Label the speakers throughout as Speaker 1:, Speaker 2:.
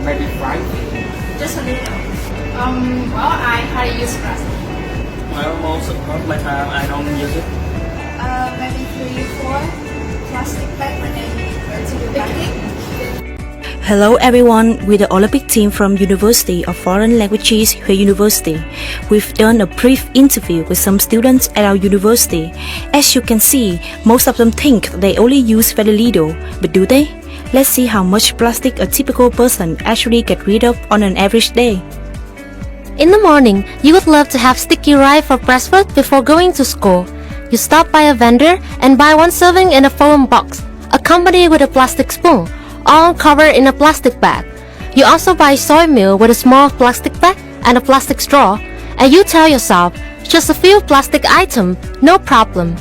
Speaker 1: Maybe 5.
Speaker 2: Just a little. Well, I hardly use plastic.
Speaker 3: Well, most of my time I don't use it.
Speaker 2: Maybe 3 or 4 plastic bag when I go to the picnic.
Speaker 4: Hello everyone, we're the Olympic team from University of Foreign Languages Huế University. We've done a brief interview with some students at our university. As you can see, most of them think they only use very little, but do they? Let's see how much plastic a typical person actually get rid of on an average day.
Speaker 5: In the morning, you would love to have sticky rice for breakfast before going to school. You stop by a vendor and buy 1 serving in a foam box, accompanied with a plastic spoon, all covered in a plastic bag. You also buy soy milk with a small plastic bag and a plastic straw, and you tell yourself, just a few plastic items, no problem.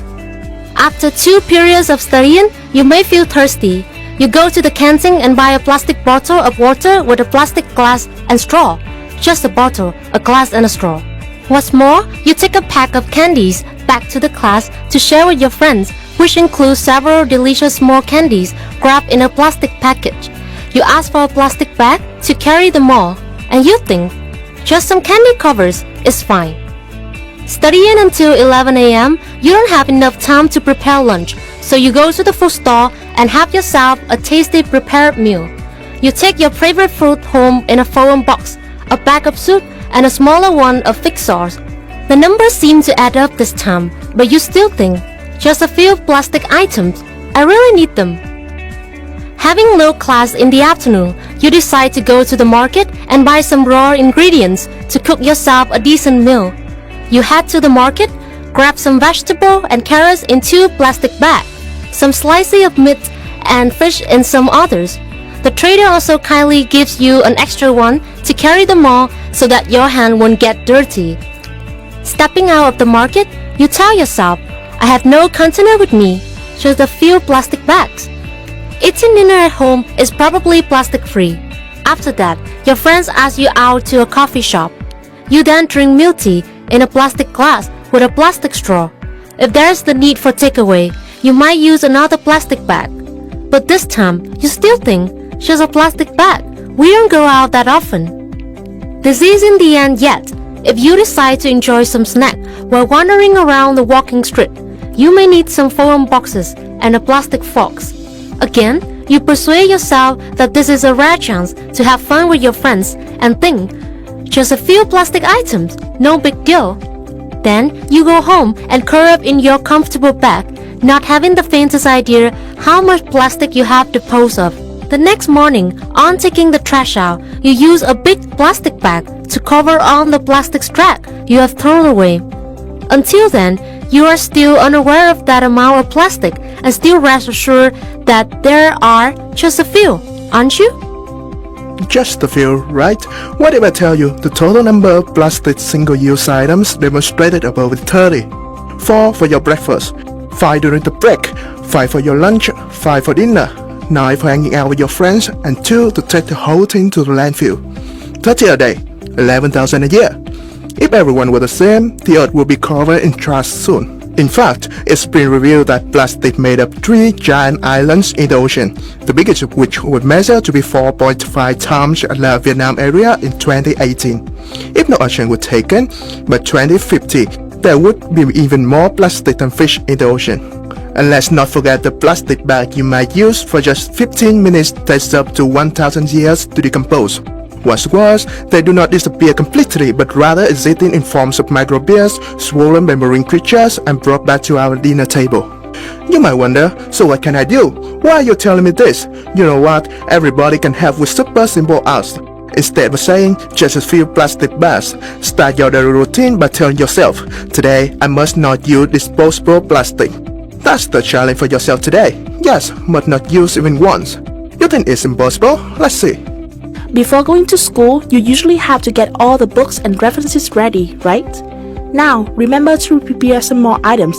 Speaker 5: After 2 periods of studying, you may feel thirsty. You go to the canteen and buy a plastic bottle of water with a plastic glass and straw. Just a bottle, a glass and a straw. What's more, you take a pack of candies back to the class to share with your friends, which includes several delicious small candies wrapped in a plastic package. You ask for a plastic bag to carry them all, and you think, just some candy covers is fine. Studying until 11 a.m., you don't have enough time to prepare lunch, so you go to the food store and have yourself a tasty prepared meal. You take your favorite food home in a foam box, a bag of soup, and a smaller one of thick sauce. The numbers seem to add up this time, but you still think, just a few plastic items, I really need them. Having no class in the afternoon, you decide to go to the market and buy some raw ingredients to cook yourself a decent meal. You head to the market, grab some vegetable and carrots in 2 plastic bags, some slices of meat and fish in some others. The trader also kindly gives you an extra one to carry them all so that your hand won't get dirty. Stepping out of the market, you tell yourself, I have no container with me, just a few plastic bags. Eating dinner at home is probably plastic free. After that, your friends ask you out to a coffee shop. You then drink milk tea in a plastic glass with a plastic straw. If there is the need for takeaway, you might use another plastic bag. But this time, you still think, just a plastic bag. We don't go out that often. This isn't the end yet. If you decide to enjoy some snack while wandering around the walking street, you may need some foam boxes and a plastic forks. Again, you persuade yourself that this is a rare chance to have fun with your friends and think, just a few plastic items, no big deal. Then you go home and curl up in your comfortable bed, not having the faintest idea how much plastic you have disposed of. The next morning, on taking the trash out, you use a big plastic bag to cover all the plastic scrap you have thrown away. Until then, you are still unaware of that amount of plastic and still rest assured that there are just a few, aren't you?
Speaker 6: Just a few, right? What if I tell you the total number of plastic single-use items demonstrated above 30? 4 for your breakfast, 5 during the break, 5 for your lunch, 5 for dinner, 9 for hanging out with your friends, and 2 to take the whole thing to the landfill. 30 a day, 11,000 a year. If everyone were the same, the earth would be covered in trash soon. In fact, it's been revealed that plastic made up 3 giant islands in the ocean, the biggest of which would measure to be 4.5 times the Vietnam area in 2018. If no action was taken, by 2050, there would be even more plastic than fish in the ocean. And let's not forget the plastic bag you might use for just 15 minutes takes up to 1,000 years to decompose. What's worse, they do not disappear completely, but rather existing in forms of microbeads, swollen by marine creatures, and brought back to our dinner table. You might wonder, so what can I do? Why are you telling me this? You know what? Everybody can help with super simple acts. Instead of saying just a few plastic bags, start your daily routine by telling yourself, today I must not use disposable plastic. That's the challenge for yourself today. Yes, but not use even once. You think it's impossible? Let's see.
Speaker 7: Before going to school, you usually have to get all the books and references ready, right? Now, remember to prepare some more items.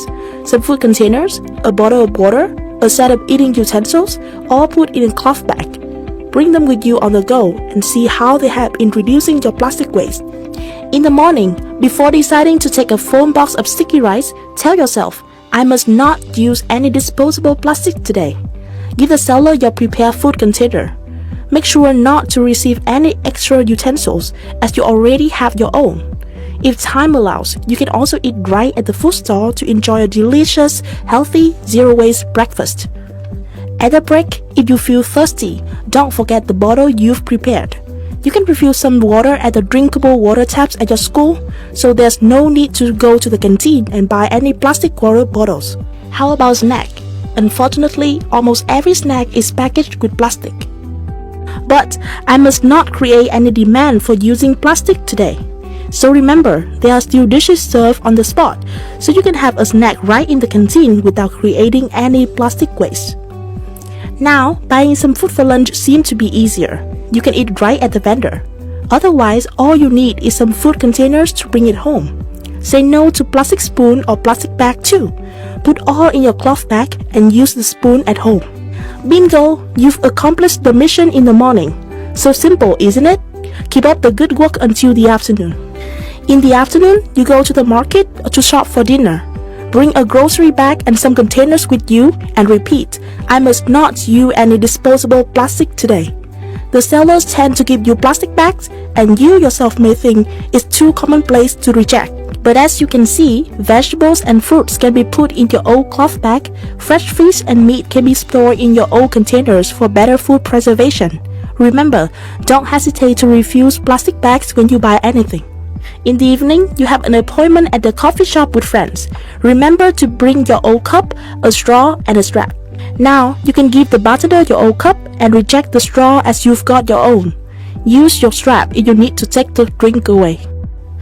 Speaker 7: Some food containers, a bottle of water, a set of eating utensils, all put in a cloth bag. Bring them with you on the go and see how they help in reducing your plastic waste. In the morning, before deciding to take a foam box of sticky rice, tell yourself, I must not use any disposable plastic today. Give the seller your prepared food container. Make sure not to receive any extra utensils as you already have your own. If time allows, you can also eat right at the food stall to enjoy a delicious, healthy, zero-waste breakfast. At a break, if you feel thirsty, don't forget the bottle you've prepared. You can refill some water at the drinkable water taps at your school, so there's no need to go to the canteen and buy any plastic water bottles. How about snack? Unfortunately, almost every snack is packaged with plastic. But I must not create any demand for using plastic today. So remember, there are still dishes served on the spot, so you can have a snack right in the canteen without creating any plastic waste. Now, buying some food for lunch seems to be easier. You can eat right at the vendor. Otherwise, all you need is some food containers to bring it home. Say no to plastic spoon or plastic bag too. Put all in your cloth bag and use the spoon at home. Bingo! You've accomplished the mission in the morning. So simple, isn't it? Keep up the good work until the afternoon. In the afternoon, you go to the market to shop for dinner. Bring a grocery bag and some containers with you and repeat, I must not use any disposable plastic today. The sellers tend to give you plastic bags and you yourself may think it's too commonplace to reject. But as you can see, vegetables and fruits can be put in your old cloth bag, fresh fish and meat can be stored in your old containers for better food preservation. Remember, don't hesitate to refuse plastic bags when you buy anything. In the evening, you have an appointment at the coffee shop with friends. Remember to bring your old cup, a straw, and a strap. Now, you can give the bartender your old cup and reject the straw as you've got your own. Use your strap if you need to take the drink away.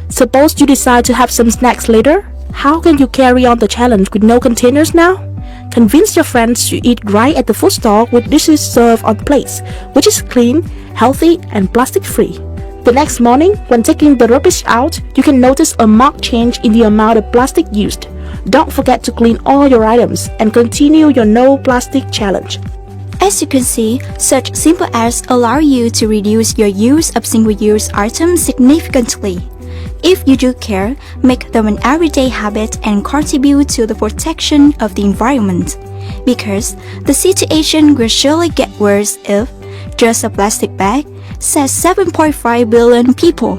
Speaker 7: Suppose you decide to have some snacks later. How can you carry on the challenge with no containers now? Convince your friends to eat right at the food stall with dishes served on plates, which is clean, healthy, and plastic-free. The next morning, when taking the rubbish out, you can notice a marked change in the amount of plastic used. Don't forget to clean all your items and continue your no plastic challenge.
Speaker 4: As you can see, such simple acts allow you to reduce your use of single-use items significantly. If you do care, make them an everyday habit and contribute to the protection of the environment. Because the situation will surely get worse if just a plastic bag says 7.5 billion people.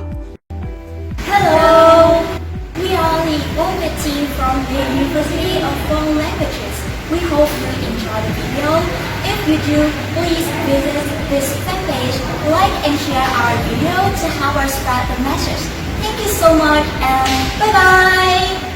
Speaker 2: Hello! We are the E4US team from the University of Foreign Languages. We hope you enjoy the video. If you do, please visit this fan page, like and share our video to help us spread the message. Thank you so much and bye bye!